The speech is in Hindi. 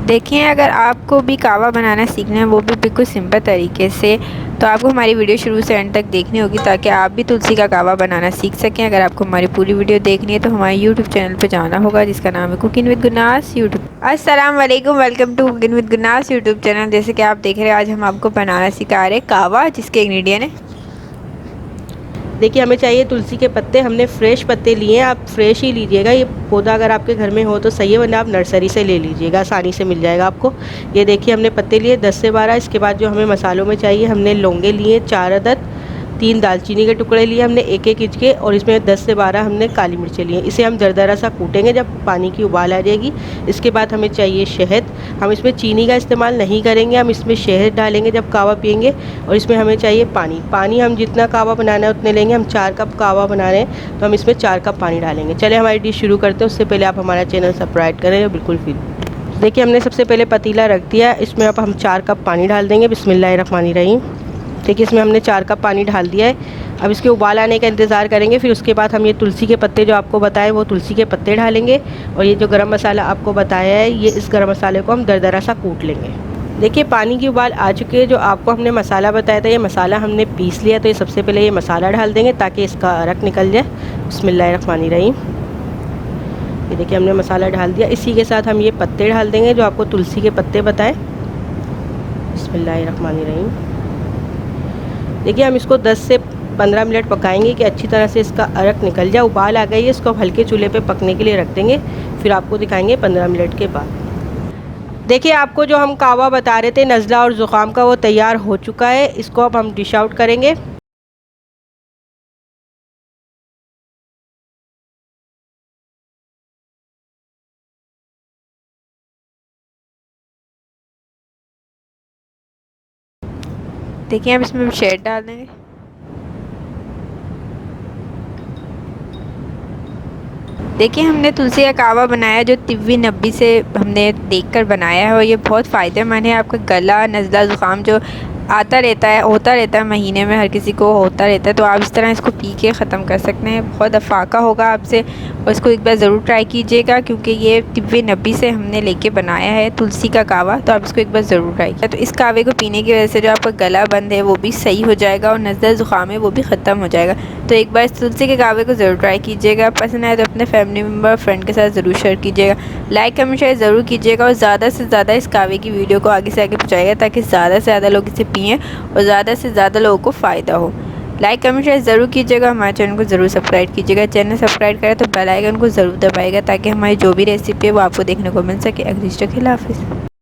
देखिए, अगर आपको भी कहवा बनाना सीखना है, वो भी बिल्कुल सिंपल तरीके से, तो आपको हमारी वीडियो शुरू से एंड तक देखनी होगी ताकि आप भी तुलसी का कहवा बनाना सीख सकें। अगर आपको हमारी पूरी वीडियो देखनी है तो हमारे यूट्यूब चैनल पर जाना होगा, जिसका नाम है कुकिंग विद गुरनास यूट्यूब। अस्सलाम वालेकुम, welcome to cooking with Gurnas YouTube channel. जैसे कि आप देख रहे हैं, आज हम आपको बनाना सिखा रहे हैं कहवा, जिसके इंग्रेडिएंट है। देखिए, हमें चाहिए तुलसी के पत्ते। हमने फ्रेश पत्ते लिए हैं, आप फ्रेश ही लीजिएगा। ये पौधा अगर आपके घर में हो तो सही है, वरना आप नर्सरी से ले लीजिएगा, आसानी से मिल जाएगा आपको। ये देखिए, हमने पत्ते लिए 10 से 12। इसके बाद जो हमें मसालों में चाहिए, हमने लौंगे लिए 4 अदद, 3 दालचीनी के टुकड़े लिए हमने 1-1 इंच के, और इसमें 10 से 12 हमने काली मिर्चें लिए। इसे हम दरदरा सा कूटेंगे जब पानी की उबाल आ जाएगी। इसके बाद हमें चाहिए शहद। हम इसमें चीनी का इस्तेमाल नहीं करेंगे, हम इसमें शहद डालेंगे जब कहवा पियेंगे। और इसमें हमें चाहिए पानी हम जितना कहवा बनाना है उतने लेंगे। हम 4 कप कहवा बना रहे हैं तो हम इसमें 4 कप पानी डालेंगे। चले हमारी डिश शुरू करते हैं। उससे पहले आप हमारा चैनल सब्सक्राइब करें बिल्कुल फिर। देखिए, हमने सबसे पहले पतीला रख दिया, इसमें अब हम 4 कप पानी डाल देंगे। बिस्मिल्लाहिर्रहमानिर्रहीम। देखिए, इसमें हमने 4 कप पानी डाल दिया है। अब इसके उबाल आने का इंतज़ार करेंगे। फिर उसके बाद हम ये तुलसी के पत्ते जो आपको बताए, वो तुलसी के पत्ते डालेंगे। और ये जो गरम मसाला आपको बताया है, ये इस गरम मसाले को हम दरदरा सा कूट लेंगे। देखिए, पानी की उबाल आ चुकी है। जो आपको हमने मसाला बताया था, ये मसाला हमने पीस लिया। तो ये सबसे पहले ये मसाला डाल देंगे ताकि इसका अरक निकल जाए। बिस्मिल्लाहिर्रहमानिर्रहीम। ये देखिए, हमने मसाला डाल दिया। इसी के साथ हम ये पत्ते डाल देंगे जो आपको तुलसी के पत्ते बताए। बिस्मिल्लाहिर्रहमानिर्रहीम। देखिए, हम इसको 10 से 15 मिनट पकाएंगे कि अच्छी तरह से इसका अरक निकल जाए। उबाल आ गई है, इसको हल्के चूल्हे पे पकने के लिए रख देंगे। फिर आपको दिखाएंगे 15 मिनट के बाद। देखिए, आपको जो हम कहवा बता रहे थे नज़ला और ज़ुकाम का, वो तैयार हो चुका है। इसको अब हम डिश आउट करेंगे। देखिए, हम इसमें शहद डाल देंगे। देखिए, हमने तुलसी का कहवा बनाया जो तिब्बी नब्बी से हमने देखकर बनाया है, और ये बहुत फ़ायदेमंद है। आपका गला, नज़ला, ज़ुकाम जो आता रहता है, होता रहता है, महीने में हर किसी को होता रहता है, तो आप इस तरह इसको पी के ख़त्म कर सकते हैं। बहुत अफाका होगा आपसे, और इसको एक बार ज़रूर ट्राई कीजिएगा, क्योंकि ये तिब्बी नब्बी से हमने लेके बनाया है तुलसी का कहवा। तो आप इसको एक बार ज़रूर ट्राई कीजिए। तो इस कहवे को पीने की वजह से जो आपका गला बंद है वो भी सही हो जाएगा, और नज़ला ज़ुकाम है वो भी ख़त्म हो जाएगा। तो एक बार इस तुलसी के कहवे को ज़रूर ट्राई कीजिएगा। पसंद आए तो अपने फैमिली मेम्बर, फ्रेंड के साथ ज़रूर शेयर कीजिएगा। लाइक, कमेंट, शेयर ज़रूर कीजिएगा, और ज़्यादा से ज़्यादा इस कहवे की वीडियो को आगे से आगे पहुँचाइएगा ताकि ज़्यादा से ज़्यादा लोग इसे पिएँ और ज़्यादा से ज़्यादा लोगों को फ़ायदा हो। लाइक, कमेंट, शेयर ज़रूर कीजिएगा। हमारे चैनल को ज़रूर सब्सक्राइब कीजिएगा। चैनल सब्सक्राइब करें तो बेल आइकन को ज़रूर दबाइएगा ताकि हमारी जो भी रेसिपी है वो आपको देखने को मिल सके। अगली खिला हाफिज़।